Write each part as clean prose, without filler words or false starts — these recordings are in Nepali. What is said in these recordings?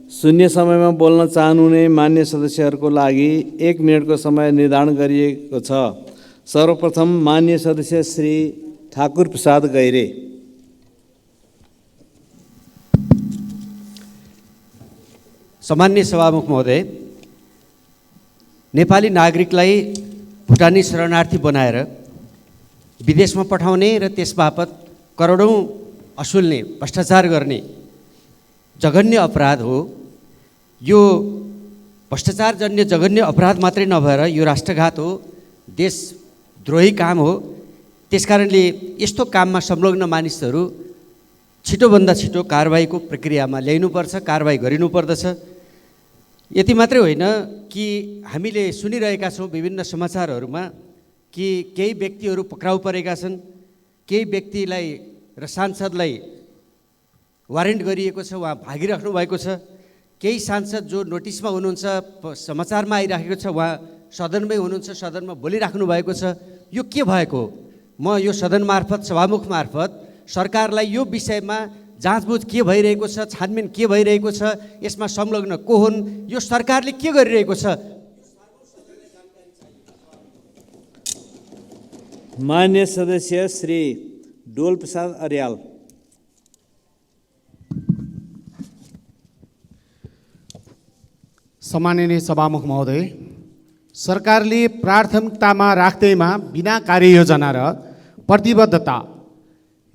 शून्य समयमा बोल्न चाहनुहुने मान्य सदस्यहरूको लागि 1 मिनेटको समय निर्धारण गरिएको छ। सर्वप्रथम मान्य सदस्य श्री ठाकुर प्रसाद गैरे। सम्माननीय सभामुख महोदय, नेपाली नागरिकलाई भुटानी शरणार्थी बनाएर विदेशमा पठाउने र त्यसबापत करोडौँ असुल्ने भ्रष्टाचार गर्ने जघन्य अपराध हो। यो भ्रष्टाचारजन्य जघन्य अपराध मात्रै नभएर यो राष्ट्रघात हो, देशद्रोही काम हो। त्यसकारणले यस्तो काममा संलग्न मानिसहरू छिटोभन्दा छिटो कारबाहीको प्रक्रियामा ल्याइनुपर्छ, कारबाही गरिनुपर्दछ। यति मात्रै होइन कि हामीले सुनिरहेका छौँ विभिन्न समाचारहरूमा कि केही व्यक्तिहरू पक्राउ परेका छन्, केही व्यक्तिलाई र सांसदलाई वारेन्ट गरिएको छ, उहाँ भागिराख्नु भएको छ। केही सांसद जो नोटिसमा हुनुहुन्छ, समाचारमा आइराखेको छ, उहाँ सदनमै हुनुहुन्छ, सदनमा बोलिराख्नु भएको छ। यो के भएको? म यो सदन मार्फत, सभामुख मार्फत सरकारलाई यो विषयमा जाँचबुझ के भइरहेको छ, छानबिन के भइरहेको छ, यसमा संलग्न को हुन्, यो सरकारले के गरिरहेको छ। मान्य सदस्य श्री डोल प्रसाद अर्याल। सम्माननीय सभामुख महोदय, सरकारले प्राथमिकतामा राख्दैमा बिना कार्ययोजना र प्रतिबद्धता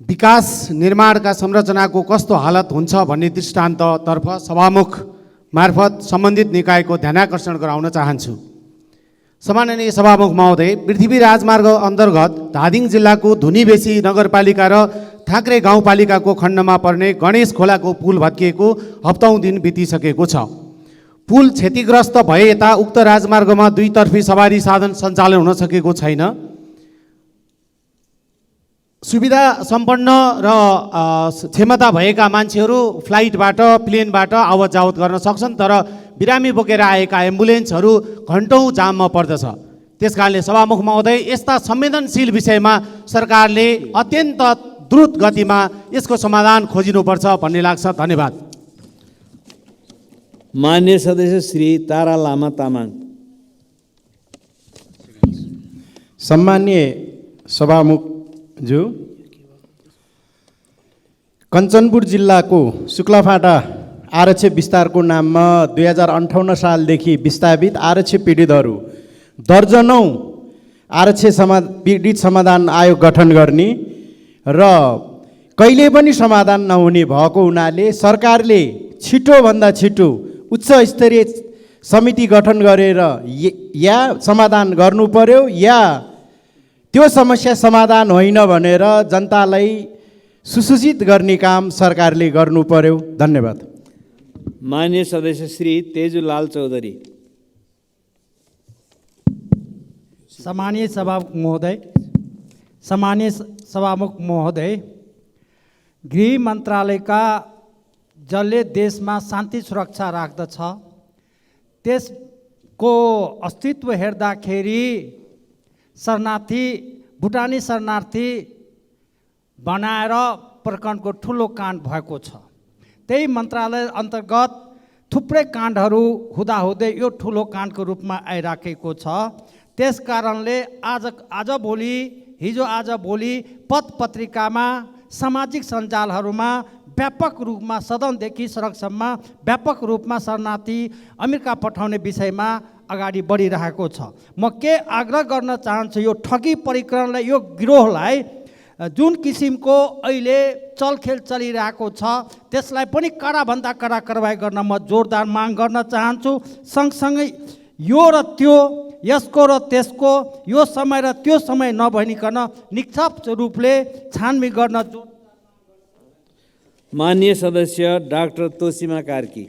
विकास निर्माणका संरचनाको कस्तो हालत हुन्छ भन्ने दृष्टान्ततर्फ सभामुख मार्फत सम्बन्धित निकायको ध्यानाकर्षण गराउन चाहन्छु। सम्माननीय सभामुख महोदय, पृथ्वी राजमार्ग अन्तर्गत धादिङ जिल्लाको धुनीबेसी नगरपालिका र थाक्रे गाउँपालिकाको खण्डमा पर्ने गणेश खोलाको पुल भत्किएको हप्तौं दिन बितिसकेको छ। पुल क्षतिग्रस्त भए यता उक्त राजमार्गमा दुईतर्फी सवारी साधन सञ्चालन हुन सकेको छैन। सुविधा सम्पन्न र क्षमता भएका मान्छेहरू फ्लाइटबाट, प्लेनबाट आवत जावत गर्न सक्छन्, तर बिरामी बोकेर आएका एम्बुलेन्सहरू घन्टौँ जाममा पर्दछ। त्यसकारणले सभामुख महोदय, यस्ता संवेदनशील विषयमा सरकारले अत्यन्त द्रुत गतिमा यसको समाधान खोजिनुपर्छ भन्ने लाग्छ। धन्यवाद। मान्य सदस्य श्री तारा लामा तामाङ। सम्मान्य सभामुखज्यू, कञ्चनपुर जिल्लाको शुक्लाफाटा आरक्षी विस्तारको नाममा 2058 सालदेखि विस्थापित आरक्षी पीडितहरू दर्जनौं आरक्षी पीडित समाधान आयोग गठन गर्ने र कहिले पनि समाधान नहुने भएको हुनाले सरकारले छिटोभन्दा छिटो उच्च स्तरीय समिति गठन गरेर या समाधान गर्नु पर्यो, या त्यो समस्या समाधान होइन भनेर जनतालाई सुसूचित गर्ने काम सरकारले गर्नु पर्यो। धन्यवाद। मान्य सदस्य श्री तेजुलाल चौधरी। सम्मानीय सभामुख महोदय, गृह मन्त्रालयका जसले देशमा शान्ति सुरक्षा राख्दछ त्यसको अस्तित्व हेर्दाखेरि भुटानी शरणार्थी बनाएर प्रकरणको ठुलो काण्ड भएको छ। त्यही मन्त्रालय अन्तर्गत थुप्रै काण्डहरू हुँदाहुँदै यो ठुलो काण्डको रूपमा आइराखेको छ। त्यस कारणले हिजो आज भोलि पत्रिकामा, सामाजिक सञ्जालहरूमा व्यापक रूपमा, सदनदेखि सडकसम्म व्यापक रूपमा शरणार्थी अमेरिका पठाउने विषयमा अगाडि बढिरहेको छ। म के आग्रह गर्न चाहन्छु, यो ठगी प्रकरणलाई, यो गिरोहलाई जुन किसिमको अहिले चलखेल चलिरहेको छ त्यसलाई पनि कडाभन्दा कडा कारबाही गर्न म जोरदार माग गर्न चाहन्छु। सँगसँगै यो र त्यो, यसको र त्यसको, यो समय र त्यो समय नभनिकन निष्पक्ष रूपले छानबिन गर्न। माननीय सदस्य डाक्टर तोसीमा कार्की।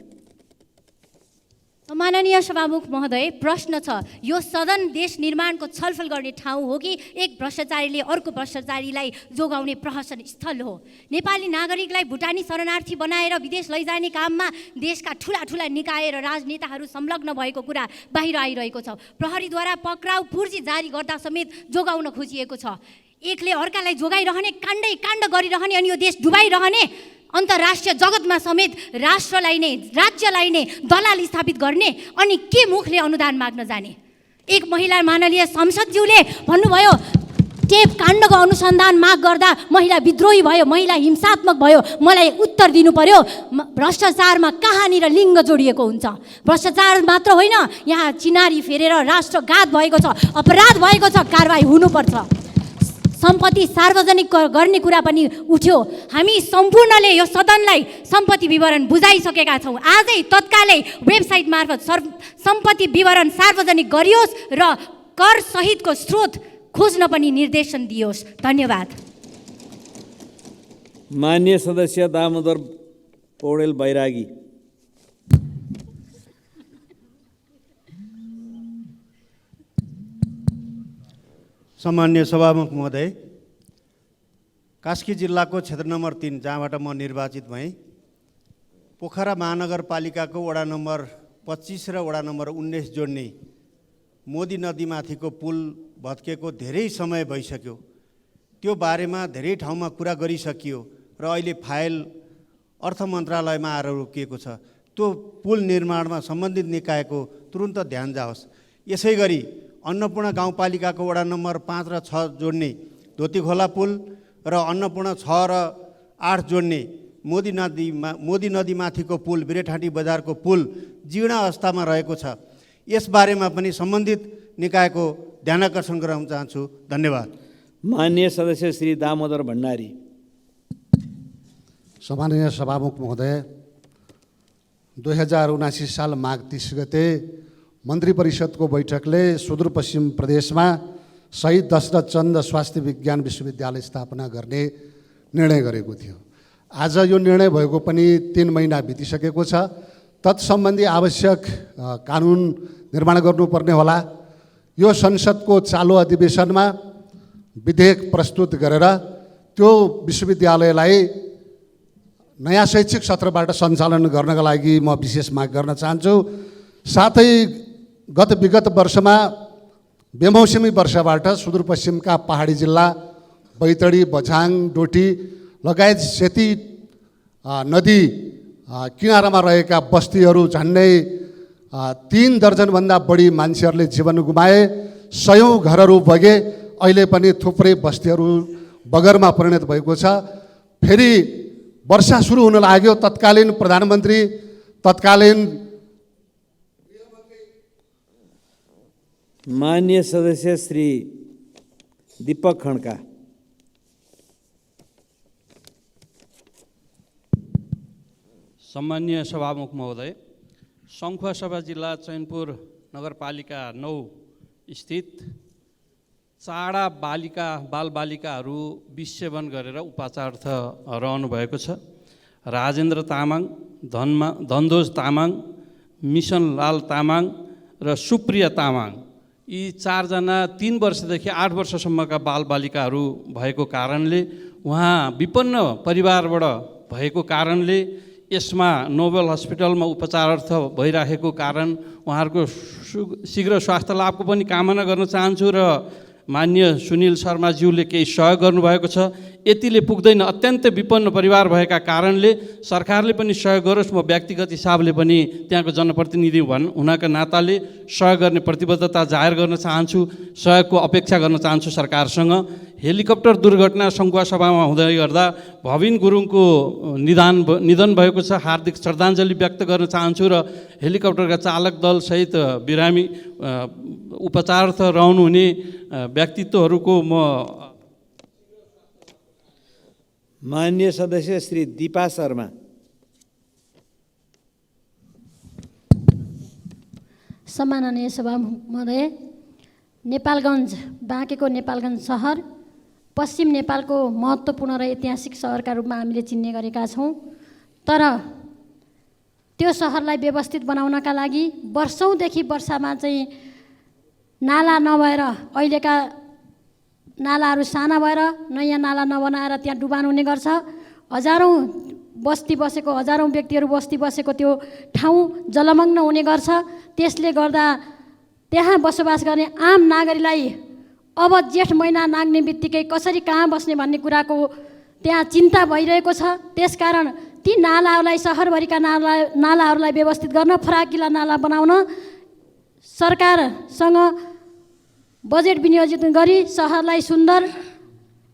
माननीय सभामुख महोदय, प्रश्न छ, यो सदन देश निर्माणको छलफल गर्ने ठाउँ हो कि एक भ्रष्टाचारीले अर्को भ्रष्टाचारीलाई जोगाउने प्रहसन स्थल हो? नेपाली नागरिकलाई भुटानी शरणार्थी बनाएर विदेश लैजाने काममा देशका ठुला निकाय र राजनेताहरू संलग्न भएको कुरा बाहिर आइरहेको छ। प्रहरीद्वारा पक्राउ पूर्जी जारी गर्दा समेत जोगाउन खोजिएको छ। एकले अर्कालाई जोगाइरहने, काण्ड गरिरहने, अनि यो देश डुबाइरहने। अन्तर्राष्ट्रिय जगतमा समेत राष्ट्रलाई नै राज्यलाई नै दलाल स्थापित गर्ने अनि के मुखले अनुदान माग्न जाने? एक महिला माननीय संसदज्यूले भन्नुभयो टेप काण्डको अनुसन्धान माग गर्दा महिला विद्रोही भयो, महिला हिंसात्मक भयो, मलाई उत्तर दिनु पर्यो। भ्रष्टाचारमा कहाँनिर लिङ्ग जोडिएको हुन्छ? भ्रष्टाचार मात्र होइन, यहाँ चिनारी फेरेर राष्ट्रघात भएको छ, अपराध भएको छ, कारबाही हुनुपर्छ। सम्पत्ति सार्वजनिक गर्ने कुरा पनि उठ्यो। हामी सम्पूर्णले यो सदनलाई सम्पत्ति विवरण बुझाइसकेका छौँ। आजै तत्कालै वेबसाइट मार्फत सम्पत्ति विवरण सार्वजनिक गरियोस् र कर सहितको स्रोत खोज्न पनि निर्देशन दियोस्। धन्यवाद। मान्य सदस्य दामोदर पौडेल बैरागी। सम्मान्य सभामुख महोदय, कास्की जिल्लाको क्षेत्र नम्बर 3 जहाँबाट म निर्वाचित भएँ, पोखरा महानगरपालिकाको वडा नम्बर 25 र वडा नम्बर 19 जोड्ने मोदी नदीमाथिको पुल भत्केको धेरै समय भइसक्यो। त्यो बारेमा धेरै ठाउँमा कुरा गरिसकियो र अहिले फाइल अर्थ मन्त्रालयमा आएर रोकिएको छ। त्यो पुल निर्माणमा सम्बन्धित निकायको तुरुन्त ध्यान जाओस्। यसै गरी अन्नपूर्ण गाउँपालिकाको वडा नम्बर 5 र 6 जोड्ने धोतीखोला पुल र अन्नपूर्ण 6 र 8 जोड्ने मोदी नदीमाथिको पुल बिरेठाँटी बजारको पुल जीर्ण अवस्थामा रहेको छ। यसबारेमा पनि सम्बन्धित निकायको ध्यानाकर्षण गराउन चाहन्छु। धन्यवाद। माननीय सदस्य श्री दामोदर भण्डारी। सम्माननीय सभामुख महोदय, 2079 साल माघ 30 गते मन्त्री परिषदको बैठकले सुदूरपश्चिम प्रदेशमा शहीद दशरथ चन्द स्वास्थ्य विज्ञान विश्वविद्यालय स्थापना गर्ने निर्णय गरेको थियो। आज यो निर्णय भएको पनि 3 महिना बितिसकेको छ। तत्सम्बन्धी आवश्यक कानुन निर्माण गर्नुपर्ने होला। यो संसदको चालु अधिवेशनमा विधेयक प्रस्तुत गरेर त्यो विश्वविद्यालयलाई नयाँ शैक्षिक सत्रबाट सञ्चालन गर्नका लागि म विशेष माग गर्न चाहन्छु। साथै विगत वर्षमा बेमौसमी वर्षाबाट सुदूरपश्चिमका पहाडी जिल्ला बैतडी, बझाङ, डोटी लगायत सेती नदी किनारामा रहेका बस्तीहरू झन्डै 3 दर्जनभन्दा बढी मान्छेहरूले जीवन गुमाए, 100औं घरहरू बगे। अहिले पनि थुप्रै बस्तीहरू बगरमा परिणत भएको छ। फेरि वर्षा सुरु हुन लाग्यो। तत्कालीन प्रधानमन्त्री, तत्कालीन माननीय सदस्य श्री दीपक खड्का। सम्मान्य सभामुख महोदय, सङ्खुवासभा जिल्ला चैनपुर नगरपालिका 9 स्थित चाडा बालबालिकाहरू विष सेवन गरेर उपचारार्थ रहनु भएको छ। राजेन्द्र तामाङ, धनदोज तामाङ, मिसनलाल तामाङ र सुप्रिया तामाङ, यी 4 जना 3 वर्षदेखि 8 वर्षसम्मका बालबालिकाहरू भएको कारणले, उहाँ विपन्न परिवारबाट भएको कारणले यसमा नोबेल हस्पिटलमा उपचारार्थ भइराखेको कारण उहाँहरूको शीघ्र स्वास्थ्य लाभको पनि कामना गर्न चाहन्छु र मान्य सुनिल शर्माज्यूले केही सहयोग गर्नुभएको छ। यतिले पुग्दैन, अत्यन्त विपन्न परिवार भएका कारणले सरकारले पनि सहयोग गरोस्। म व्यक्तिगत हिसाबले पनि त्यहाँको जनप्रतिनिधि हुनाका नाताले सहयोग गर्ने प्रतिबद्धता जाहेर गर्न चाहन्छु, सहयोगको अपेक्षा गर्न चाहन्छु सरकारसँग। हेलिकप्टर दुर्घटना सङ्खुवासभामा हुँदै गर्दा भविन गुरुङको निधन भएको छ। हार्दिक श्रद्धाञ्जली व्यक्त गर्न चाहन्छु र हेलिकप्टरका चालक दल सहित बिरामी उपचारार्थ रहनुहुने व्यक्तित्वहरूको म माननीय सदस्य श्री दीपा शर्मा। सम्माननीय सभामुख महोदय, नेपालगञ्ज, बाँकेको नेपालगञ्ज सहर पश्चिम नेपालको महत्त्वपूर्ण र ऐतिहासिक सहरका रूपमा हामीले चिन्ने गरेका छौँ। तर त्यो सहरलाई व्यवस्थित बनाउनका लागि वर्षौँदेखि वर्षामा चाहिँ नाला नभएर, अहिलेका नालाहरू साना भएर नयाँ नाला नबनाएर त्यहाँ डुबान हुने गर्छ। हजारौँ व्यक्तिहरू बस्ती बसेको त्यो ठाउँ जलमग्न हुने गर्छ। त्यसले गर्दा त्यहाँ बसोबास गर्ने आम नागरिकलाई अब जेठ महिना नाग्ने बित्तिकै कसरी कहाँ बस्ने भन्ने कुराको त्यहाँ चिन्ता भइरहेको छ। त्यसकारण ती नालाहरूलाई, सहरभरिका नालाहरूलाई व्यवस्थित गर्न, फराकिला नाला बनाउन सरकारसँग बजेट विनियोजित गरी सहरलाई सुन्दर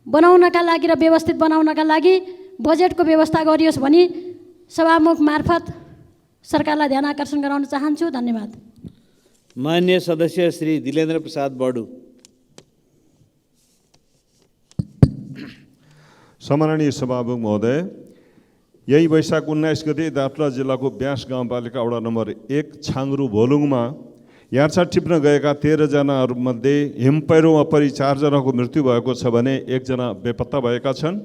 बनाउनका लागि र व्यवस्थित बनाउनका लागि बजेटको व्यवस्था गरियोस् भनी सभामुख मार्फत सरकारलाई ध्यान आकर्षण गराउन चाहन्छु। धन्यवाद। मान्य सदस्य श्री दिलेन्द्र प्रसाद बडु। सम्माननीय सभामुख महोदय, यही वैशाख 19 गते दार्चुला जिल्लाको ब्यास गाउँपालिका वडा नम्बर 1 छाङ्रु भोलुङमा यार्छा टिप्न गएका 13 जनाहरूमध्ये हिमपैह्रोमा परि 4 जनाको मृत्यु भएको छ भने 1 जना बेपत्ता भएका छन्।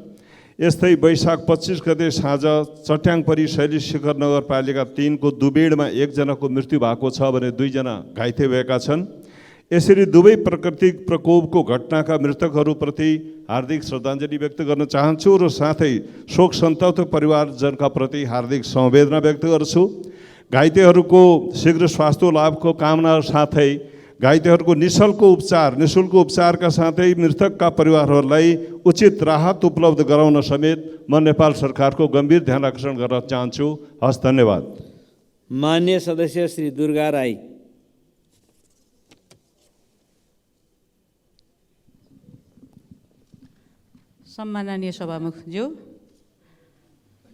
यस्तै वैशाख 25 गते साँझ चट्याङ परि शैली शिखर नगरपालिका 3 को दुबेडमा 1 जनाको मृत्यु भएको छ भने 2 जना घाइते भएका छन्। यसरी दुवै प्राकृतिक प्रकोपको घटनाका मृतकहरूप्रति हार्दिक श्रद्धाञ्जली व्यक्त गर्न चाहन्छु र साथै शोक सन्तप्त परिवारजनका प्रति हार्दिक संवेदना व्यक्त गर्छु। घाइतेहरूको शीघ्र स्वास्थ्य लाभको कामना साथै घाइतेहरूको निशुल्क उपचारका साथै मृतकका परिवारहरूलाई उचित राहत उपलब्ध गराउन समेत म नेपाल सरकारको गम्भीर ध्यान आकर्षण गर्न चाहन्छु। हस्, धन्यवाद। मान्य सदस्य श्री दुर्गा राई। सम्माननीय सभामुखज्यू,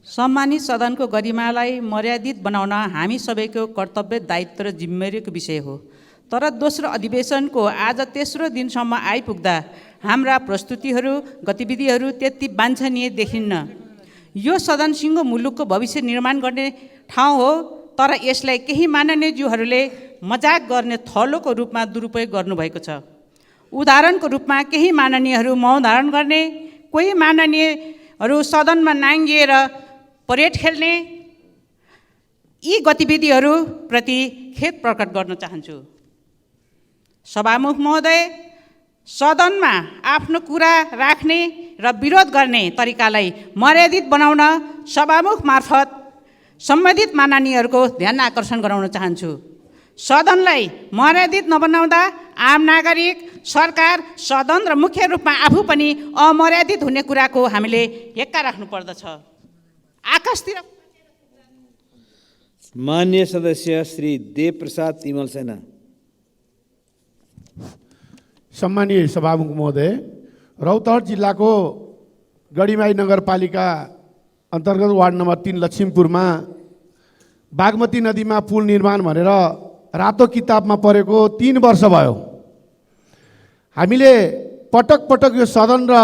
सम्मानित सदनको गरिमालाई मर्यादित बनाउन हामी सबैको कर्तव्य, दायित्व र जिम्मेवारीको विषय हो। तर दोस्रो अधिवेशनको आज तेस्रो दिनसम्म आइपुग्दा हाम्रा प्रस्तुतिहरू, गतिविधिहरू त्यति वाञ्छनीय देखिन्न। यो सदन सिङ्गो मुलुकको भविष्य निर्माण गर्ने ठाउँ हो, तर यसलाई केही माननीयज्यूहरूले मजाक गर्ने थलोको रूपमा दुरुपयोग गर्नुभएको छ। उदाहरणको रूपमा केही माननीयहरू मौन धारण गर्ने, कोही माननीयहरू सदनमा नाङ्गिएर परेड खेल्ने, यी गतिविधिहरूप्रति खेद प्रकट गर्न चाहन्छु। सभामुख महोदय, सदनमा आफ्नो कुरा राख्ने र विरोध गर्ने तरिकालाई मर्यादित बनाउन सभामुख मार्फत सम्बन्धित माननीयहरूको ध्यान आकर्षण गराउन चाहन्छु। सदनलाई मर्यादित नबनाउँदा आम नागरिक, सरकार, सदन र मुख्य रूपमा आफू पनि अमर्यादित हुने कुराको हामीले हेक्का राख्नु पर्दछ। आकाशतिर मान्य सदस्य श्री देव प्रसाद तिमल सेना। सम्मानीय सभामुख महोदय, रौतहट जिल्लाको गढीमाई नगरपालिका अन्तर्गत वार्ड नम्बर 3 लक्ष्मीपुरमा बागमती नदीमा पुल निर्माण भनेर रातो किताबमा परेको 3 वर्ष भयो। हामीले पटक पटक यो सदन र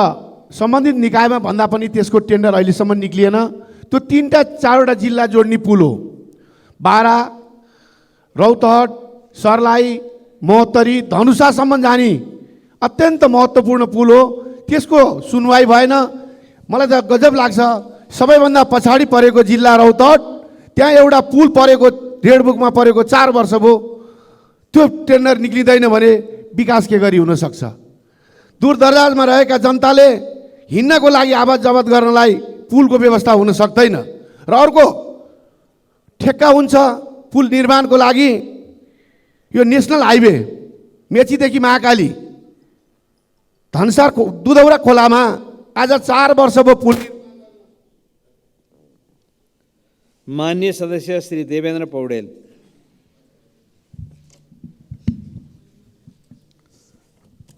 सम्बन्धित निकायमा भन्दा पनि त्यसको टेन्डर अहिलेसम्म निक्लिएन। त्यो 3-4वटा जिल्ला जोड्ने पुल हो। बारा, रौतहट, सर्लाही, महोत्तरी, धनुषासम्म जाने अत्यन्त महत्त्वपूर्ण पुल हो। त्यसको सुनवाई भएन। मलाई त गजब लाग्छ। सबैभन्दा पछाडि परेको जिल्ला रौतहट, त्यहाँ एउटा पुल परेको रेडबुकमा परेको 4 वर्ष भयो। त्यो टेन्डर निक्लिँदैन भने विकास के गरी हुनसक्छ? दूरदराजमा रहेका जनताले हिँड्नको लागि आवाज जवात गर्नलाई पुलको व्यवस्था हुन सक्दैन र अर्को ठेक्का हुन्छ पुल निर्माणको लागि। यो नेसनल हाइवे मेचीदेखि महाकाली धनसार दुधौरा खोलामा आज 4 वर्ष भयो पुल। मान्य सदस्य श्री देवेन्द्र पौडेल।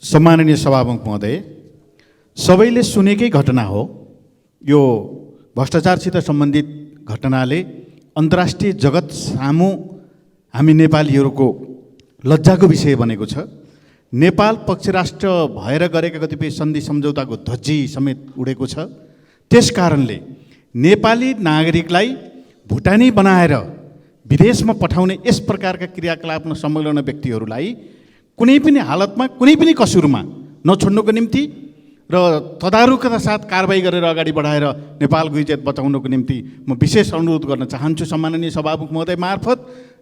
सम्माननीय सभामुख महोदय, सबैले सुनेकै घटना हो। यो भ्रष्टाचारसित सम्बन्धित घटनाले अन्तर्राष्ट्रिय जगत सामु हामी नेपालीहरूको लज्जाको विषय बनेको छ। नेपाल पक्ष राष्ट्र भएर गरेका कतिपय सन्धि सम्झौताको धज्जी समेत उडेको छ। त्यसकारणले नेपाली नागरिकलाई भुटानी बनाएर विदेशमा पठाउने यस प्रकारका क्रियाकलापमा संलग्न व्यक्तिहरूलाई कुनै पनि हालतमा, कुनै पनि कसुरमा नछोड्नुको निम्ति र तदारुकता साथ कारबाही गरेर अगाडि बढाएर नेपालको इज्जत बचाउनको निम्ति म विशेष अनुरोध गर्न चाहन्छु सम्माननीय सभामुख महोदय मार्फत।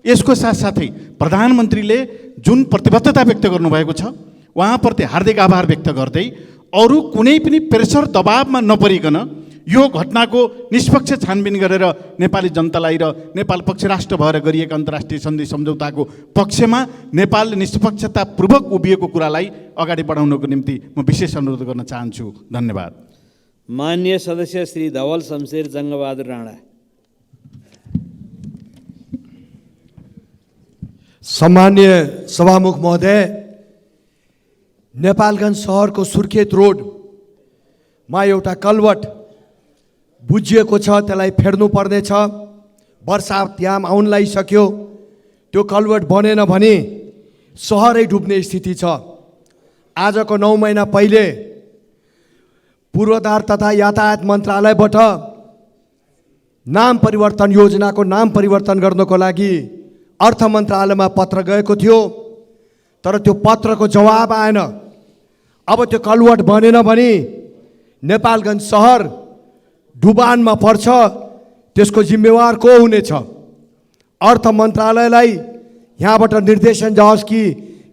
यसको साथसाथै प्रधानमन्त्रीले जुन प्रतिबद्धता व्यक्त गर्नुभएको छ उहाँप्रति हार्दिक आभार व्यक्त गर्दै अरू कुनै पनि प्रेसर दबावमा नपरिकन यो घटनाको निष्पक्ष छानबिन गरेर नेपाली जनतालाई र नेपाल पक्ष राष्ट्र भएर गरिएका अन्तर्राष्ट्रिय सन्धि सम्झौताको पक्षमा नेपालले निष्पक्षतापूर्वक उभिएको कुरालाई अगाडि बढाउनको निम्ति म विशेष अनुरोध गर्न चाहन्छु। धन्यवाद। मान्य सदस्य श्री धवल शमशेर जङ्गबहादुर राणा। सम्मान्य सभामुख महोदय, नेपालगञ्ज सहरको सुर्खेत रोडमा एउटा कलवट बुझिएको छ, त्यसलाई फेर्नु पर्नेछ। बर्सात याम आउन लागिसक्यो, त्यो कलवट बनेन भने सहरै डुब्ने स्थिति छ। आजको 9 महिना पहिले पूर्वाधार तथा यातायात मन्त्रालयबाट नाम परिवर्तन योजनाको नाम परिवर्तन गर्नको लागि अर्थ मन्त्रालयमा पत्र गएको थियो, तर त्यो पत्रको जवाब आएन। अब त्यो कलवट बनेन भने नेपालगञ्ज सहर डुबानमा पर्छ, त्यसको जिम्मेवार को हुनेछ? अर्थ मन्त्रालयलाई यहाँबाट निर्देशन जाओस् कि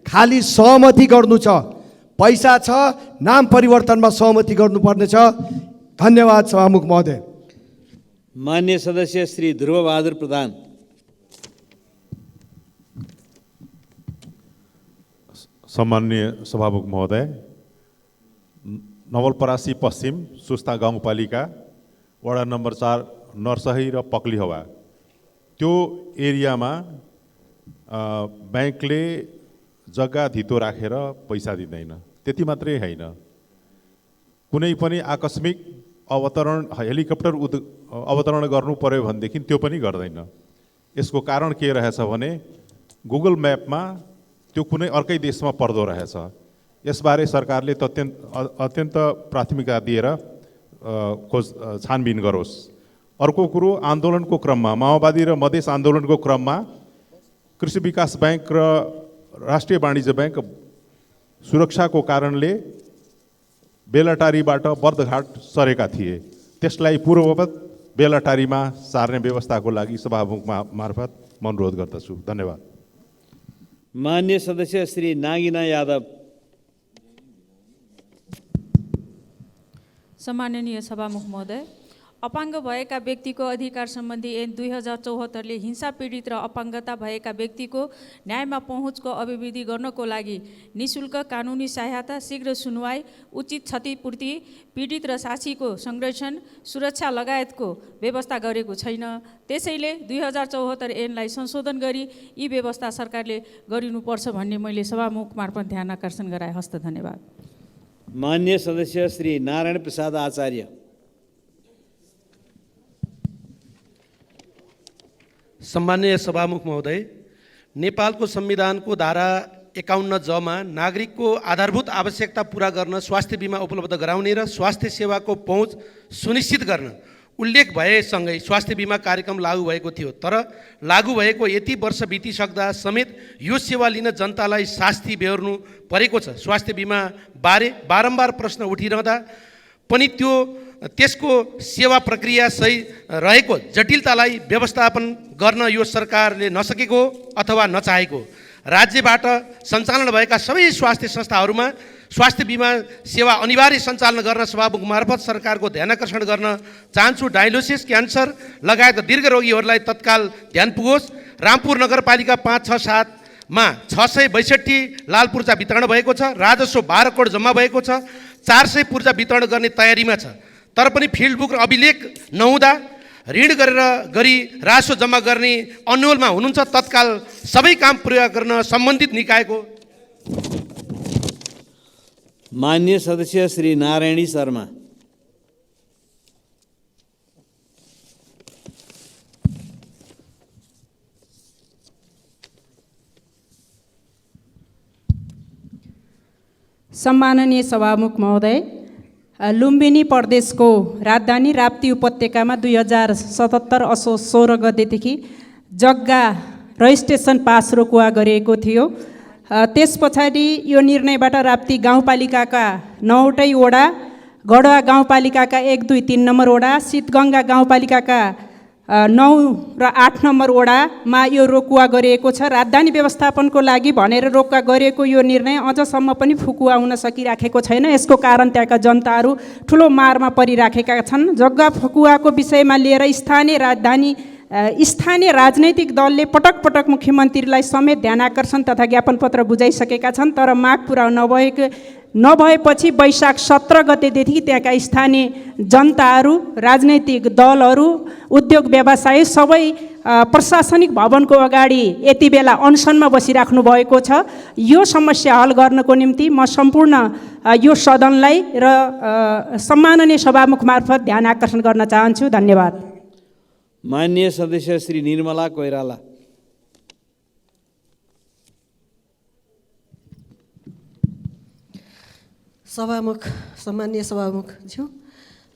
खाली सहमति गर्नु छ, पैसा छ, नाम परिवर्तनमा सहमति गर्नुपर्नेछ। धन्यवाद सभामुख महोदय। मान्य सदस्य श्री ध्रुवबहादुर प्रधान। सम्माननीय सभामुख महोदय, नवलपरासी पश्चिम सुस्ता गाउँपालिका वडा नम्बर 4 नरसही र पक्लिहवा, त्यो एरियामा ब्याङ्कले जग्गा धितो राखेर पैसा दिँदैन। त्यति मात्रै होइन, कुनै पनि आकस्मिक अवतरण हेलिकप्टर अवतरण गर्नु पर्यो भनेदेखि त्यो पनि गर्दैन। यसको कारण के रहेछ भने गुगल म्यापमा त्यो कुनै अर्कै देशमा पर्दो रहेछ। यसबारे सरकारले अत्यन्त प्राथमिकता दिएर छानबिन गरोस्। अर्को कुरो, आन्दोलनको क्रममा, माओवादी र मधेस आन्दोलनको क्रममा कृषि विकास ब्याङ्क र राष्ट्रिय वाणिज्य ब्याङ्क सुरक्षाको कारणले बेलाटारीबाट बर्दघाट सरेका थिए। त्यसलाई पूर्ववत बेलाटारीमा सार्ने व्यवस्थाको लागि सभामुख मार्फत म अनुरोध गर्दछु। धन्यवाद। मान्य सदस्य श्री नागिना यादव। सम्माननीय सभामुख महोदय, अपाङ्ग भएका व्यक्तिको अधिकार सम्बन्धी ऐन 2074ले हिंसा पीडित र अपाङ्गता भएका व्यक्तिको न्यायमा पहुँचको अभिवृद्धि गर्नको लागि निशुल्क कानुनी सहायता, शीघ्र सुनवाई, उचित क्षतिपूर्ति, पीडित र साक्षीको संरक्षण, सुरक्षा लगायतको व्यवस्था गरेको छैन। त्यसैले 2074 ऐनलाई संशोधन गरी यी व्यवस्था सरकारले गरिनुपर्छ भन्ने मैले सभामुख मार्फत ध्यान आकर्षण गराए। हस्त। धन्यवाद। मान्य सदस्य श्री नारायण प्रसाद आचार्य। सम्माननीय सभामुख महोदय, नेपालको संविधानको धारा 51 मा नागरिकको आधारभूत आवश्यकता पूरा गर्न स्वास्थ्य बिमा उपलब्ध गराउने र स्वास्थ्य सेवाको पहुँच सुनिश्चित गर्न उल्लेख भएसँगै स्वास्थ्य बिमा कार्यक्रम लागू भएको थियो। तर लागू भएको यति वर्ष बितिसक्दा समेत यो सेवा लिन जनतालाई शास्ति बेहोर्नु परेको छ। स्वास्थ्य बिमा बारे बारम्बार प्रश्न उठिरहँदा पनि त्यसको सेवा प्रक्रिया सही रहेको जटिलतालाई व्यवस्थापन गर्न यो सरकारले नसकेको अथवा नचाहेको। राज्यबाट सञ्चालन भएका सबै स्वास्थ्य संस्थाहरूमा स्वास्थ्य बिमा सेवा अनिवार्य सञ्चालन गर्न सभामुख मार्फत सरकारको ध्यान आकर्षण गर्न चाहन्छु। डायलोसिस, क्यान्सर लगायत दीर्घ रोगीहरूलाई तत्काल ध्यान पुगोस्। रामपुर नगरपालिका 5, 6, 7 मा 662 लाल पूर्जा वितरण भएको छ। राजस्व 12 करोड जम्मा भएको छ। 400 पूर्जा वितरण गर्ने तयारीमा छ। तर पनि फिल्ड बुक र अभिलेख नहुँदा ऋण गरी राजस्व जम्मा गर्ने अन्योलमा हुनुहुन्छ। तत्काल सबै काम पुरा गर्न सम्बन्धित निकायको। मान्य सदस्य श्री नारायणी शर्मा। सम्माननीय सभामुख महोदय, लुम्बिनी प्रदेशको राजधानी राप्ती उपत्यकामा 2077 असोज 16 गतेदेखि जग्गा रजिस्ट्रेसन पास रोकुवा गरिएको थियो। त्यस पछाडि यो निर्णयबाट राप्ती गाउँपालिकाका 9वटै वडा, गढवा गाउँपालिकाका 1, 2, 3 नम्बर वडा, शीतगङ्गा गाउँपालिकाका 9 र 8 नम्बर वडामा यो रोकुवा गरिएको छ। राजधानी व्यवस्थापनको लागि भनेर रोकुवा गरिएको यो निर्णय अझसम्म पनि फुकुवा हुन सकिराखेको छैन। यसको कारण त्यहाँका जनताहरू ठुलो मारमा परिराखेका छन्। जग्गा फुकुवाको विषयमा लिएर स्थानीय राजधानी स्थानीय राजनैतिक दलले पटक पटक मुख्यमन्त्रीलाई समेत ध्यान आकर्षण तथा ज्ञापन पत्र बुझाइसकेका छन्, तर माग पुरा नभएपछि वैशाख 17 गतेदेखि त्यहाँका स्थानीय जनताहरू, राजनैतिक दलहरू, उद्योग व्यवसाय सबै प्रशासनिक भवनको अगाडि यति बेला अनसनमा बसिराख्नु भएको छ। यो समस्या हल गर्नको निम्ति म सम्पूर्ण यो सदनलाई र सम्माननीय सभामुख मार्फत ध्यान आकर्षण गर्न चाहन्छु। धन्यवाद। माननीय सदस्य श्री निर्मला कोइराला। सम्माननीय सभामुखज्यू,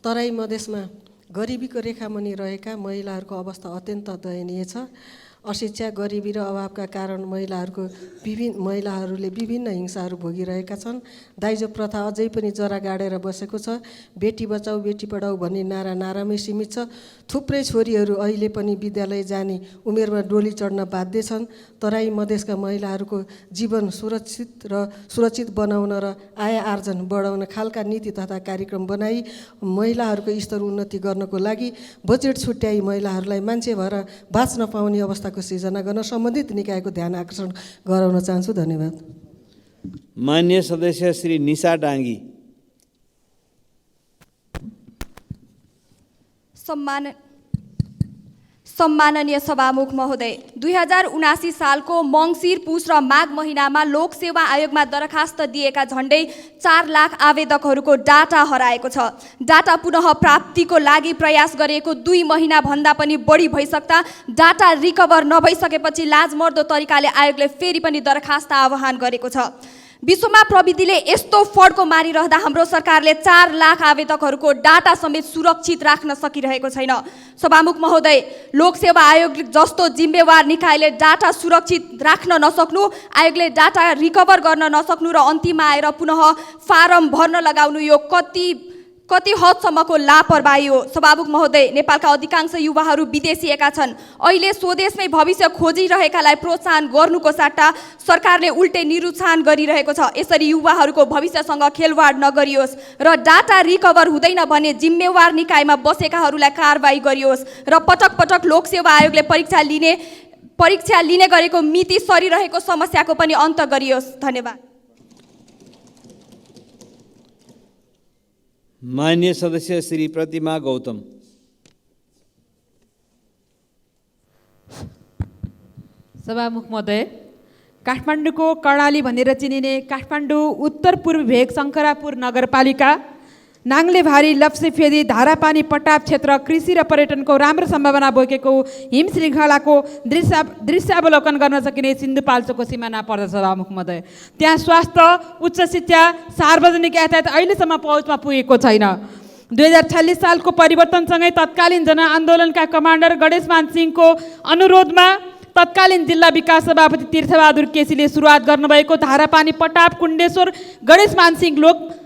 तराई मधेसमा गरिबीको रेखामुनि रहेका महिलाहरूको अवस्था अत्यन्त दयनीय छ। अशिक्षा, गरिबी र अभावका कारण महिलाहरूले विभिन्न हिंसाहरू भोगिरहेका छन्। दाइजो प्रथा अझै पनि जरा गाडेर बसेको छ। बेटी बचाऊ बेटी पढाऊ भन्ने नारा नारामै सीमित छ। थुप्रै छोरीहरू अहिले पनि विद्यालय जाने उमेरमा डोली चढ्न बाध्य छन्। तराई मधेसका महिलाहरूको जीवन सुरक्षित बनाउन र आय आर्जन बढाउन खालका नीति तथा कार्यक्रम बनाई महिलाहरूको स्तर उन्नति गर्नको लागि बजेट छुट्याई महिलाहरूलाई मान्छे भएर बाँच्न पाउने अवस्था सिर्जना गर्न सम्बन्धित निकायको ध्यान आकर्षण गराउन चाहन्छु। धन्यवाद। माननीय सदस्य श्री निशा डाङ्गी। सम्माननीय सभामुख महोदय, 2079 सालको मङ्सिर, पुस र माघ महिनामा लोकसेवा आयोगमा दरखास्त दिएका झन्डै 4 लाख आवेदकहरूको डाटा हराएको छ। डाटा पुनः प्राप्तिको लागि प्रयास गरेको 2 महिनाभन्दा पनि बढी भइसक्दा डाटा रिकभर नभइसकेपछि लाजमर्दो तरिकाले आयोगले फेरि पनि दरखास्त आह्वान गरेको छ। विश्वमा प्रविधिले यस्तो फड्को मारिरहँदा हाम्रो सरकारले 4 लाख आवेदकहरूको डाटा समेत सुरक्षित राख्न सकिरहेको छैन। सभामुख महोदय, लोकसेवा आयोग जस्तो जिम्मेवार निकायले डाटा सुरक्षित राख्न नसक्नु, आयोगले डाटा रिकभर गर्न नसक्नु र अन्तिममा आएर पुनः फारम भर्न लगाउनु यो कति हदसम्मको लापरवाही हो। सभामुख महोदय, नेपालका अधिकांश युवाहरू विदेशिएका छन्। अहिले स्वदेशमै भविष्य खोजिरहेकालाई प्रोत्साहन गर्नुको सट्टा सरकारले उल्टे निरुत्साहन गरिरहेको छ। यसरी युवाहरूको भविष्यसँग खेलवाड नगरियोस् र डाटा रिकभर हुँदैन भने जिम्मेवार निकायमा बसेकाहरूलाई कारबाही गरियोस् र पटक पटक लोकसेवा आयोगले परीक्षा लिने गरेको मिति सरिरहेको समस्याको पनि अन्त गरियोस्। धन्यवाद। माननीय सदस्य श्री प्रतिमा गौतम। सभामुख महोदय, काठमाडौँको कर्णाली भनेर चिनिने काठमाडौँ उत्तर पूर्व भेग शङ्करापुर नगरपालिका नाङ्ले भारी लप्सेफेदी धारापानी पटाप क्षेत्र कृषि र पर्यटनको राम्रो सम्भावना बोकेको हिम श्रृङ्खलाको दृश्यावलोकन गर्न सकिने सिन्धुपाल्चोकको सिमाना पर्दछ। सभामुख महोदय, त्यहाँ स्वास्थ्य, उच्च शिक्षा, सार्वजनिक यातायात अहिलेसम्म पहुँचमा पुगेको छैन। 2046 सालको परिवर्तनसँगै तत्कालीन जनआन्दोलनका कमान्डर गणेशमान सिंहको अनुरोधमा तत्कालीन जिल्ला विकास सभापति तीर्थबहादुर केसीले सुरुवात गर्नुभएको धारापानी पटाप कुण्डेश्वर गणेशमान सिंह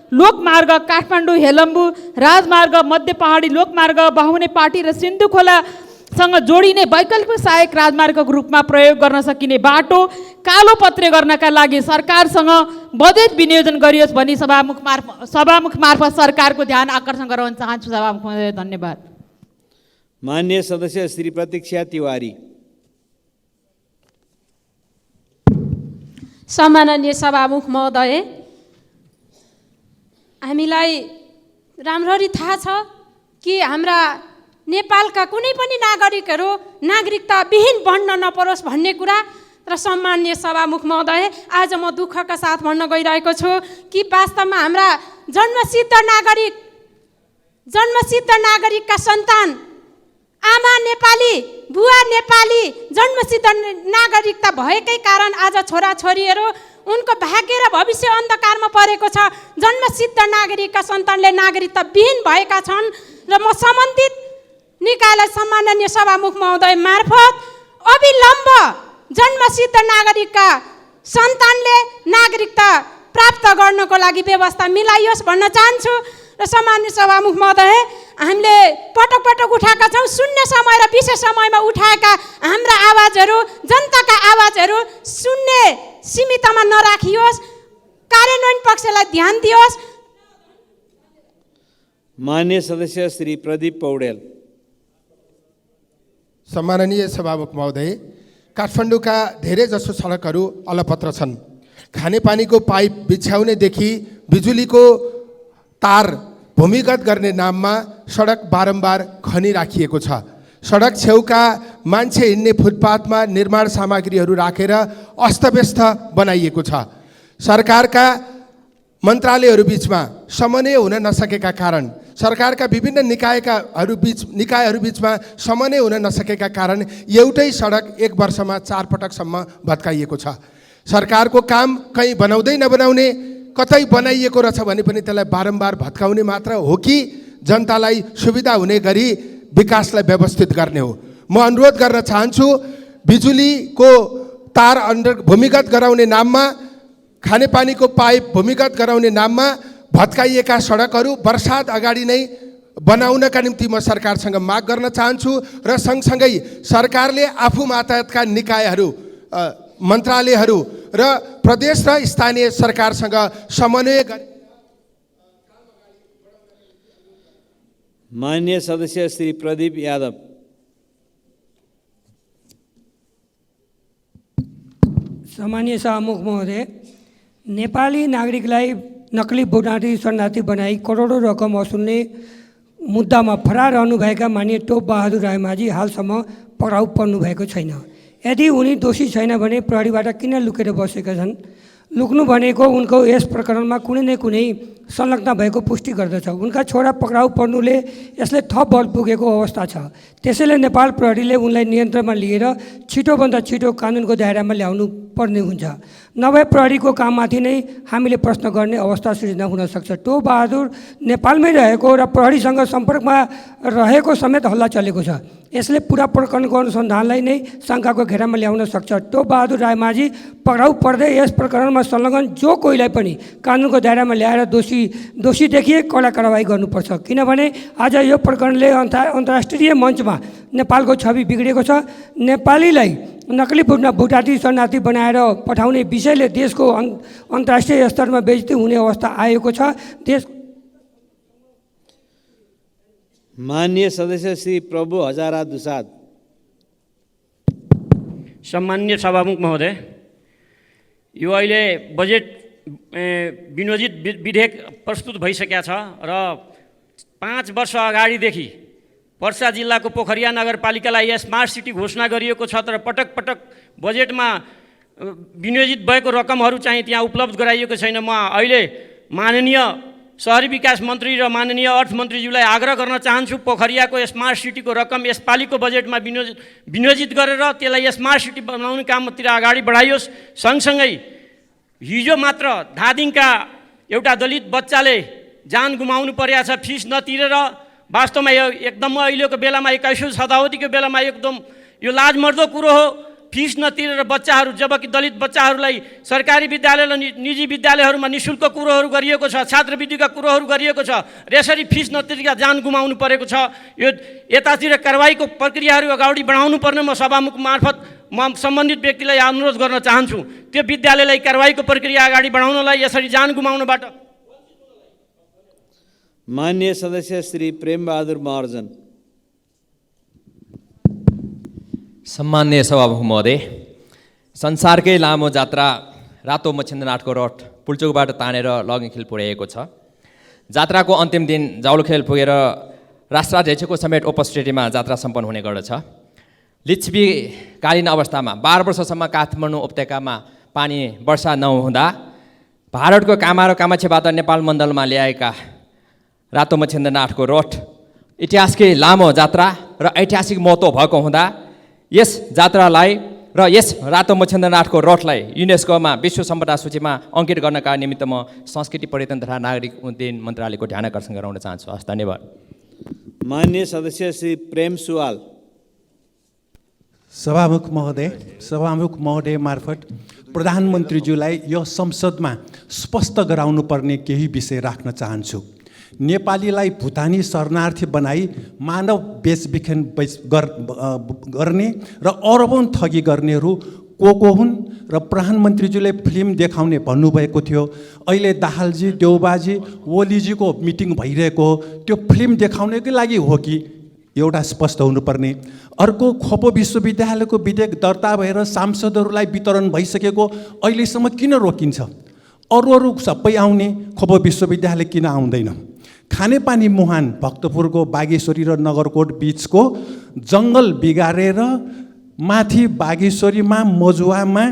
लोकमार्ग, काठमाडौँ हेलम्बु राजमार्ग, मध्य पहाडी लोकमार्ग, बाहुने पाटी र सिन्धु खोलासँग जोडिने वैकल्पिक सहायक राजमार्गको रूपमा प्रयोग गर्न सकिने बाटो कालो पत्रे गर्नका लागि सरकारसँग बजेट विनियोजन गरियोस् भनी सभामुख मार्फत सरकारको ध्यान आकर्षण गराउन चाहन्छु। सभामुख महोदय, धन्यवाद। माननीय सदस्य श्री प्रतीक्षा तिवारी। सम्माननीय सभामुख महोदय, हामीलाई राम्ररी थाहा छ कि हाम्रा नेपालका कुनै पनि नागरिकता विहीन बन्न नपरोस् भन्ने कुरा। र सम्माननीय सभामुख महोदय, आज म दुःखका साथ भन्न गइरहेको छु कि वास्तवमा हाम्रा जन्मसिद्ध नागरिकका सन्तान, आमा नेपाली, बुवा नेपाली, जन्मसिद्ध नागरिकता भएकै कारण आज छोराछोरीहरू उनको भाग्य र भविष्य अन्धकारमा परेको छ। जन्मसिद्ध नागरिकका सन्तानले नागरिकता विहीन भएका छन् र म सम्बन्धित निकायलाई सम्माननीय सभामुख महोदय मार्फत अविलम्ब जन्मसिद्ध नागरिकका सन्तानले नागरिकता प्राप्त गर्नको लागि व्यवस्था मिलाइयोस् भन्न चाहन्छु। र सम्माननीय सभामुख महोदय, हामीले पटक पटक उठाएका छौँ, शून्य समय र विशेष समयमा उठाएका हाम्रा आवाजहरू, जनताका आवाजहरू सुन्ने सीमितमा नराखियोस्, कार्यान्वयन पक्षलाई ध्यान दियोस्। माननीय सदस्य श्री प्रदीप पौडेल। सम्माननीय सभामुख महोदय, काठमाडौँका धेरैजसो सडकहरू अलपत्र छन्। खानेपानीको पाइप बिछ्याउनेदेखि बिजुलीको तार भूमिगत गर्ने नाममा सडक बारम्बार खनिराखिएको छ। सडक छेउका मान्छे हिँड्ने फुटपाथमा निर्माण सामग्रीहरू राखेर अस्तव्यस्त बनाइएको छ। सरकारका मन्त्रालयहरू बिचमा समन्वय हुन नसकेका कारण, सरकारका विभिन्न निकायहरू बिचमा समन्वय हुन नसकेका कारण एउटै सडक एक वर्षमा 4 पटकसम्म भत्काइएको छ। सरकारको काम कहीँ बनाउँदै नबनाउने, कतै बनाइएको रहेछ भने पनि त्यसलाई बारम्बार भत्काउने मात्र हो कि जनतालाई सुविधा हुने गरी विकासलाई व्यवस्थित गर्ने हो। म अनुरोध गर्न चाहन्छु, बिजुलीको तार भूमिगत गराउने नाममा, खानेपानीको पाइप भूमिगत गराउने नाममा भत्काइएका सडकहरू वर्षात अगाडि नै बनाउनका निम्ति म सरकारसँग माग गर्न चाहन्छु र सँगसँगै सरकारले आफू मातहतका निकायहरू, मन्त्रालयहरू र प्रदेश र स्थानीय सरकारसँग समन्वय गरी। माननीय सदस्य श्री प्रदीप यादव। सम्मानीय सभामुख महोदय, नेपाली नागरिकलाई नक्कली भुटानी शरणार्थी बनाई करोडौँ रकम वसुल्ने मुद्दामा फरार रहनुभएका माननीय टोप बहादुर रायमाझी हालसम्म पक्राउ पर्नुभएको छैन। यदि उनी दोषी छैन भने प्रहरीबाट किन लुकेर बसेका छन्? लुक्नु भनेको उनको यस प्रकरणमा कुनै न कुनै संलग्न भएको पुष्टि गर्दछ। उनका छोरा पक्राउ पर्नुले यसले थप बल पुगेको अवस्था छ। त्यसैले नेपाल प्रहरीले उनलाई नियन्त्रणमा लिएर छिटोभन्दा छिटो कानुनको दायरामा ल्याउनु पर्ने हुन्छ। नभए प्रहरीको काममाथि नै हामीले प्रश्न गर्ने अवस्था सृजना हुन सक्छ। टोप बहादुर नेपालमै रहेको र प्रहरीसँग सम्पर्कमा रहेको समेत हल्ला चलेको छ। यसले पुरा प्रकरणको अनुसन्धानलाई नै शङ्काको घेरामा ल्याउन सक्छ। टोप बहादुर रायमाझी पक्राउ पर्दै यस प्रकरणमा संलग्न जो कोहीलाई पनि कानुनको दायरामा ल्याएर दोषी देखिए कडा कारवाही गर्नुपर्छ। किनभने आज यो प्रकरणले अन्तर्राष्ट्रिय मञ्चमा नेपालको छवि बिग्रेको छ। नेपालीलाई नक्कली भुटानी शरणार्थी बनाएर पठाउने विषयले देशको अन्तर्राष्ट्रिय स्तरमा बेइज्जती हुने अवस्था आएको छ। माननीय सदस्य श्री प्रभु हजारा दुसाद। सम्माननीय सभामुख महोदय, यो अहिले बजेट विनियोजित विधेयक प्रस्तुत भइसकेका छ र 5 वर्ष अगाडिदेखि पर्सा जिल्लाको पोखरिया नगरपालिकालाई स्मार्ट सिटी घोषणा गरिएको छ, तर पटक पटक बजेटमा विनियोजित भएको रकमहरू चाहिँ त्यहाँ उपलब्ध गराइएको छैन। म अहिले माननीय शहरी विकास मन्त्री र माननीय अर्थमन्त्रीज्यूलाई आग्रह गर्न चाहन्छु, पोखरियाको स्मार्ट सिटीको रकम यसपालिको बजेटमा विनियोजित गरेर त्यसलाई स्मार्ट सिटी बनाउने कामतिर अगाडि बढाइयोस्। सँगसँगै हिजो मात्र धादिङका एउटा दलित बच्चाले जान गुमाउनु परेको छ फिस नतिरेर। वास्तवमा यो एकदम अहिलेको बेलामा 21औं शताब्दीको बेलामा एकदम यो लाजमर्दो कुरो हो। फिस नतिरेर बच्चाहरू, जबकि दलित बच्चाहरूलाई सरकारी विद्यालय र निजी विद्यालयहरूमा निःशुल्क कुरोहरू गरिएको छ, छात्रवृत्तिका कुरोहरू गरिएको छ, र यसरी फिस नतिरेर जान गुमाउनु परेको छ। यो यतातिर कारवाहीको प्रक्रियाहरू अगाडि बढाउनु पर्ने म सभामुख मार्फत म सम्बन्धित व्यक्तिलाई अनुरोध गर्न चाहन्छु। त्यो विद्यालयलाई कारवाहीको प्रक्रिया अगाडि बढाउनलाई, यसरी जान गुमाउनबाट। माननीय सदस्य श्री प्रेमबहादुर महर्जन। सम्माननीय सभामुख महोदय, संसारकै लामो जात्रा रातो मच्छिन्द्रनाथको रथ पुल्चोकबाट तानेर लगिखेल पुर्याएको छ। जात्राको अन्तिम दिन जाउलोखेल पुगेर राष्ट्राध्यक्षको समेत उपस्थितिमा जात्रा सम्पन्न हुने गर्दछ। लिच्छवीकालीन अवस्थामा 12 वर्षसम्म काठमाडौँ उपत्यकामा पानी वर्षा नहुँदा भारतको कामा र कामाक्षीबाट नेपाल मण्डलमा ल्याएका रातो मच्छिन्द्रनाथको रथ इतिहासकै लामो जात्रा र ऐतिहासिक महत्त्व भएको हुँदा यस जात्रालाई र यस रातो मच्छिन्द्रनाथको रथलाई युनेस्कोमा विश्व सम्पदा सूचीमा अङ्कित गर्नका निमित्त म संस्कृति पर्यटन तथा नागरिक उड्डयन मन्त्रालयको ध्यान आकर्षण गराउन चाहन्छु। हस्, धन्यवाद। माननीय सदस्य श्री प्रेम सुवाल। सभामुख महोदय मार्फत प्रधानमन्त्रीज्यूलाई यो संसदमा स्पष्ट गराउनु पर्ने केही विषय राख्न चाहन्छु। नेपालीलाई भुटानी शरणार्थी बनाई मानव बेचबिखन गर्ने र अरबौं ठगी गर्नेहरू को हुन् र प्रधानमन्त्रीज्यूले फिल्म देखाउने भन्नुभएको थियो। अहिले दाहालजी, देउबाजी, ओलीजीको मिटिङ भइरहेको हो, त्यो फिल्म देखाउनकै लागि हो कि एउटा स्पष्ट हुनुपर्ने। अर्को, खपो विश्वविद्यालयको विधेयक दर्ता भएर सांसदहरूलाई वितरण भइसकेको अहिलेसम्म किन रोकिन्छ? अरू सबै आउने, खपो विश्वविद्यालय किन आउँदैन? खानेपानी मुहान भक्तपुरको बागेश्वरी र नगरकोट बिचको जङ्गल बिगारेर माथि बागेश्वरीमा मजुवामा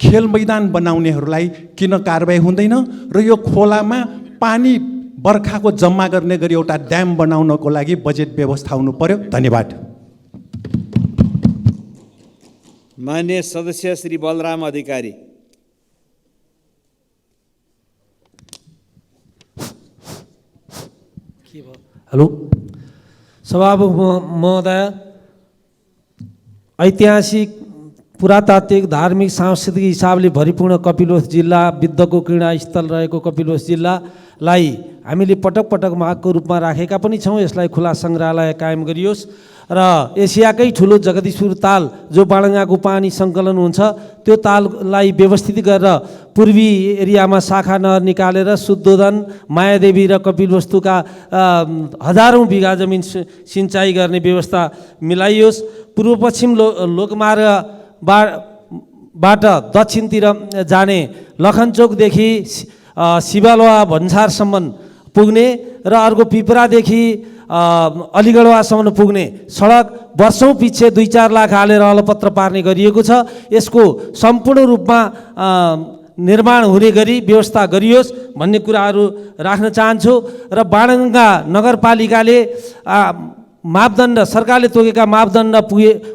खेल मैदान बनाउनेहरूलाई किन कारबाही हुँदैन? र यो खोलामा पानी बर्खाको जम्मा गर्ने गरी एउटा ड्याम बनाउनको लागि बजेट व्यवस्था हुनु पर्यो। धन्यवाद। मान्य सदस्य श्री बलराम अधिकारी। हेलो सभामुख महोदय, ऐतिहासिक पुरातात्विक धार्मिक सांस्कृतिक हिसाबले भरिपूर्ण कपिलवस्तु जिल्ला विद्धको क्रीडास्थल रहेको कपिलवस्तु जिल्लालाई हामीले पटक पटक मागको रूपमा राखेका पनि छौँ। यसलाई खुला सङ्ग्रहालय कायम गरियोस् र एसियाकै ठुलो जगदीशपुर ताल जो बाणगाको पानी सङ्कलन हुन्छ त्यो ताललाई व्यवस्थित गरेर पूर्वी एरियामा शाखा नहर निकालेर शुद्धोधन, मायादेवी र कपिलवस्तुका हजारौँ बिघा जमिन सिँचाइ गर्ने व्यवस्था मिलाइयोस्। पूर्व पश्चिम लोकमार्ग बाट दक्षिणतिर जाने लखनचोकदेखि शिवालवा भन्सारसम्म पुग्ने र अर्को पिपरादेखि अलिगढवासम्म पुग्ने सडक वर्षौँ पछि 2-4 लाख हालेर अलपत्र पार्ने गरिएको छ। यसको सम्पूर्ण रूपमा निर्माण हुने गरी व्यवस्था गरियोस् भन्ने कुराहरू राख्न चाहन्छु। र बाणगङ्गा नगरपालिकाले मापदण्ड, सरकारले तोकेका मापदण्ड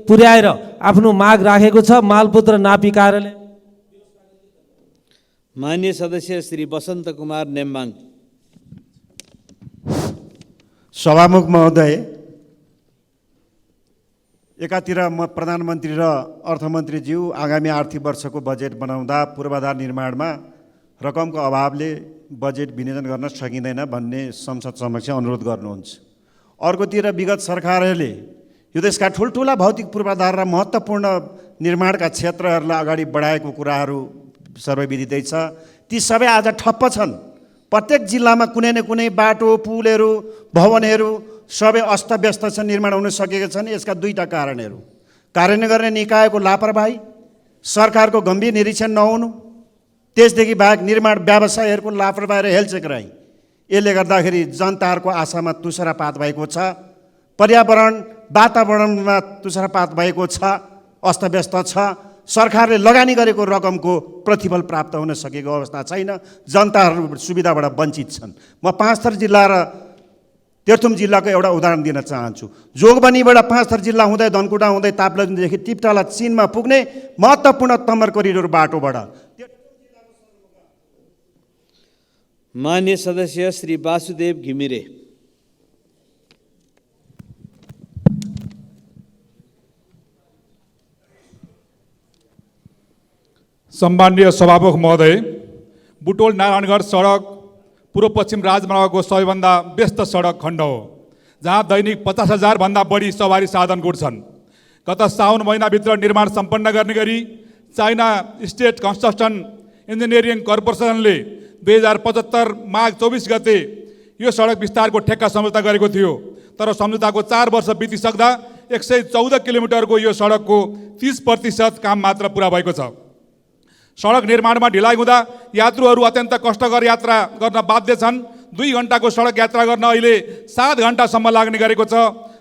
पुर्याएर आफ्नो माग राखेको छ। मालपोत र नापी कार्यालय। मान्य सदस्य श्री वसन्त कुमार नेम्बाङ। सभामुख महोदय, एकातिर म प्रधानमन्त्री र अर्थमन्त्रीज्यू आगामी आर्थिक वर्षको बजेट बनाउँदा पूर्वाधार निर्माणमा रकमको अभावले बजेट विनियोजन गर्न सकिँदैन भन्ने संसद समक्ष अनुरोध गर्नुहुन्छ। अर्कोतिर विगत सरकारहरूले यो देशका ठुल्ठुला भौतिक पूर्वाधार र महत्त्वपूर्ण निर्माणका क्षेत्रहरूलाई अगाडि बढाएको कुराहरू सर्वविदितै छ। ती सबै आज ठप्प छन्। प्रत्येक जिल्लामा कुनै न कुनै बाटो, पुलहरू, भवनहरू सबै अस्तव्यस्त छन्, निर्माण हुन सकेका छन्। यसका दुईटा कारणहरू: कार्यान्वयन गर्ने निकायको लापरवाही, सरकारको गम्भीर निरीक्षण नहुनु, त्यसदेखि बाहेक निर्माण व्यवसायीहरूको लापरवाही र हेलचेक्राइ। यसले गर्दाखेरि जनताहरूको आशामा तुषारपात भएको छ, पर्यावरण वातावरणमा तुषारपात भएको छ, अस्तव्यस्त छ। सरकारले लगानी गरेको रकमको प्रतिफल प्राप्त हुन सकेको अवस्था छैन। जनताहरू सुविधाबाट वञ्चित छन्। म पाँचथर जिल्ला र तेह्रथुम जिल्लाको एउटा उदाहरण दिन चाहन्छु। जोगबनीबाट पाँचथर जिल्ला हुँदै धनकुटा हुँदै ताप्लेजुङदेखि टिपटाला चीनमा पुग्ने महत्त्वपूर्ण तम्बर करिडोर बाटोबाट। मान्य सदस्य श्री वासुदेव घिमिरे। सम्माननीय सभामुख महोदय, बुटोल नारायणगढ सडक पूर्व पश्चिम राजमार्गको सबैभन्दा व्यस्त सडक खण्ड हो, जहाँ दैनिक 50,000 भन्दा बढी सवारी साधन गुड्छन्। गत साउन महिनाभित्र निर्माण सम्पन्न गर्ने गरी चाइना स्टेट कन्स्ट्रक्सन इन्जिनियरिङ कर्पोरेसनले 2075 माघ 24 गते यो सडक विस्तारको ठेक्का सम्झौता गरेको थियो। तर सम्झौताको 4 वर्ष बितिसक्दा 114 किलोमिटरको यो सडकको 30% काम मात्र पुरा भएको छ। सडक निर्माणमा ढिलाइ हुँदा यात्रुहरू अत्यन्त कष्टकर यात्रा गर्न बाध्य छन्। 2 घण्टाको सडक यात्रा गर्न अहिले 7 घण्टासम्म लाग्ने गरेको छ।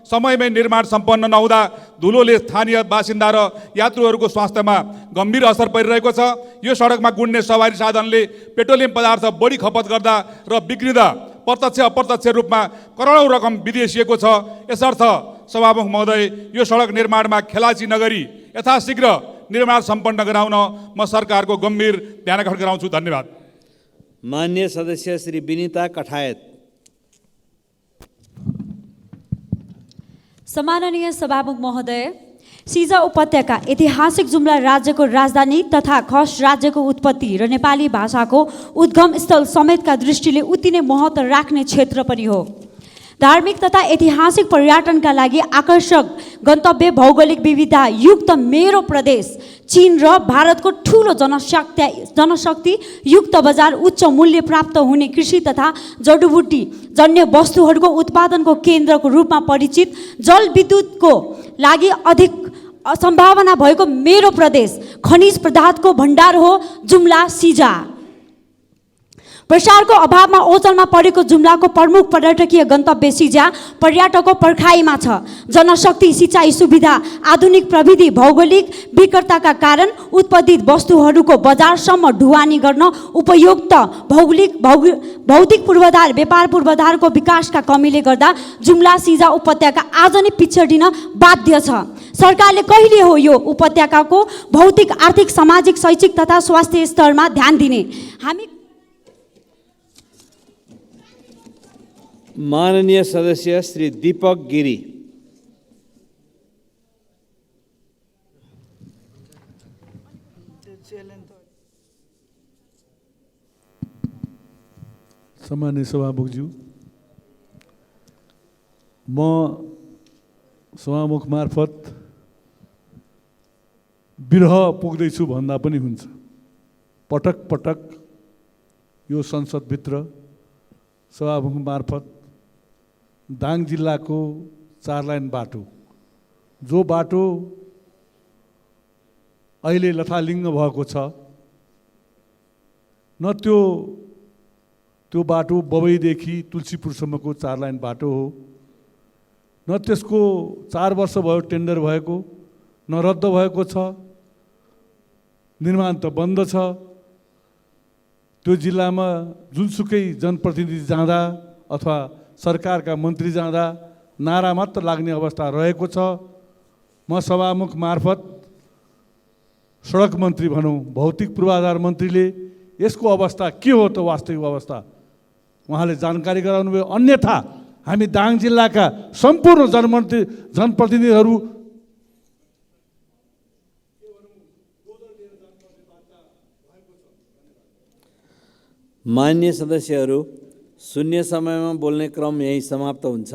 समयमै निर्माण सम्पन्न नहुँदा धुलोले स्थानीय बासिन्दा र यात्रुहरूको स्वास्थ्यमा गम्भीर असर परिरहेको छ। यो सडकमा गुड्ने सवारी साधनले पेट्रोलियम पदार्थ बढी खपत गर्दा र बिग्रिँदा प्रत्यक्ष अप्रत्यक्ष रूपमा करोडौँ रकम विदेशिएको छ। यसर्थ सभामुख महोदय, यो सडक निर्माणमा खेलाची नगरी यथाशीघ्र निर्माण सम्पन्न गराउन म सरकारको गम्भीर ध्यानकर्षण गराउँछु। धन्यवाद। मान्य सदस्य श्री विनिता कठायत। सम्माननीय सभामुख महोदय, सिजा उपत्यका ऐतिहासिक जुम्ला राज्यको राजधानी तथा खस राज्यको उत्पत्ति र नेपाली भाषाको उद्गम स्थल समेतका दृष्टिले उति नै महत्त्व राख्ने क्षेत्र पनि हो। धार्मिक तथा ऐतिहासिक पर्यटनका लागि आकर्षक गन्तव्य भौगोलिक विविधता युक्त मेरो प्रदेश चीन र भारतको ठुलो जनशक्ति युक्त बजार उच्च मूल्य प्राप्त हुने कृषि तथा जडीबुटी जन्य वस्तुहरूको उत्पादनको केन्द्रको रूपमा परिचित जलविद्युतको लागि अधिक सम्भावना भएको मेरो प्रदेश खनिज पदार्थको भण्डार हो जुम्ला सिजा। प्रसारको अभावमा ओझलमा परेको जुम्लाको प्रमुख पर्यटकीय गन्तव्य सिजा पर्यटकको पर्खाइमा छ। जनशक्ति सिँचाइ सुविधा आधुनिक प्रविधि भौगोलिक विकटताका कारण उत्पादित वस्तुहरूको बजारसम्म ढुवानी गर्न उपयुक्त भौतिक पूर्वाधार व्यापार पूर्वाधारको विकासका कमीले गर्दा जुम्ला सिजा उपत्यका आज नै पिछडिन बाध्य छ। सरकारले कहिले हो यो उपत्यकाको भौतिक आर्थिक सामाजिक शैक्षिक तथा स्वास्थ्य स्तरमा ध्यान दिने? हामी माननीय सदस्य श्री दीपक गिरी। सम्माननीय सभामुखज्यू, म सभामुख मार्फत बिरह पुग्दैछु भन्दा पनि हुन्छ। पटक पटक यो संसदभित्र सभामुख मार्फत दाङ जिल्लाको 4 लाइन बाटो, जो बाटो अहिले लथालिङ्ग भएको छ, न त्यो बाटो बबईदेखि तुलसीपुरसम्मको 4 लाइन बाटो हो, न त्यसको 4 वर्ष भयो टेन्डर भएको, न रद्द भएको छ, निर्माण त बन्द छ। त्यो जिल्लामा जुनसुकै जनप्रतिनिधि जाँदा अथवा सरकारका मन्त्री जाँदा नारा मात्र लाग्ने अवस्था रहेको छ। म सभामुख मार्फत सडक मन्त्री भनौँ, भौतिक पूर्वाधार मन्त्रीले यसको अवस्था के हो त वास्तविक अवस्था उहाँले जानकारी गराउनुभयो। अन्यथा हामी दाङ जिल्लाका सम्पूर्ण जनप्रतिनिधिहरू मान्य सदस्यहरू, शून्य समयमा बोल्ने क्रम यही समाप्त हुन्छ।